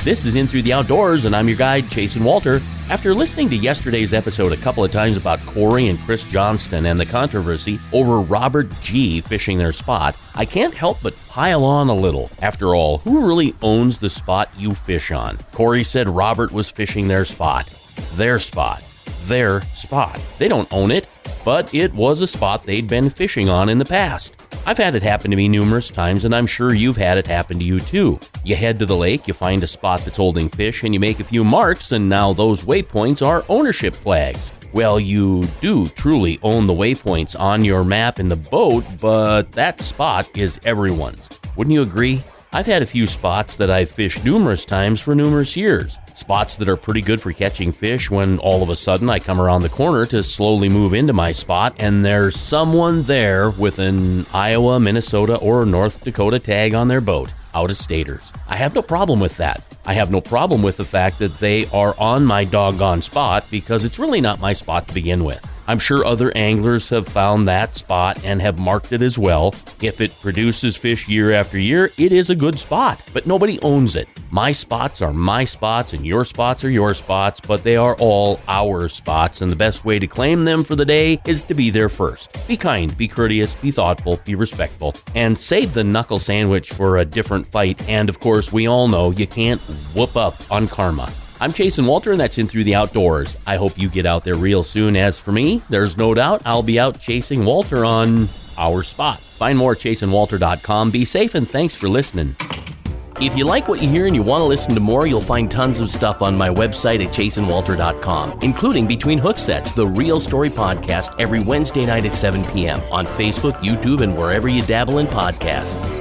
This is In Through the Outdoors, and I'm your guide, Chasen Walter. After listening to yesterday's episode a couple of times about Corey and Chris Johnston and the controversy over Robert G. fishing their spot, I can't help but pile on a little. After all, who really owns the spot you fish on? Corey said Robert was fishing their spot. Their spot. Their spot. They don't own it, but it was a spot they'd been fishing on in the past. I've had it happen to me numerous times, and I'm sure you've had it happen to you too. You head to the lake, you find a spot that's holding fish, and you make a few marks, and now those waypoints are ownership flags. Well, you do truly own the waypoints on your map in the boat, but that spot is everyone's. Wouldn't you agree? I've had a few spots that I've fished numerous times for numerous years. Spots that are pretty good for catching fish when all of a sudden I come around the corner to slowly move into my spot and there's someone there with an Iowa, Minnesota, or North Dakota tag on their boat. Out-of-staters. I have no problem with that. I have no problem with the fact that they are on my doggone spot because it's really not my spot to begin with. I'm sure other anglers have found that spot and have marked it as well. If it produces fish year after year, it is a good spot, but nobody owns it. My spots are my spots and your spots are your spots, but they are all our spots, and the best way to claim them for the day is to be there first. Be kind, be courteous, be thoughtful, be respectful, and save the knuckle sandwich for a different fight. And of course, we all know you can't whoop up on karma. I'm Chasen Walter, and that's In Through the Outdoors. I hope you get out there real soon. As for me, there's no doubt I'll be out chasing Walter on our spot. Find more at chasenwalter.com. Be safe, and thanks for listening. If you like what you hear and you want to listen to more, you'll find tons of stuff on my website at chasenwalter.com, including Between Hook Sets, the Real Story podcast, every Wednesday night at 7 p.m. on Facebook, YouTube, and wherever you dabble in podcasts.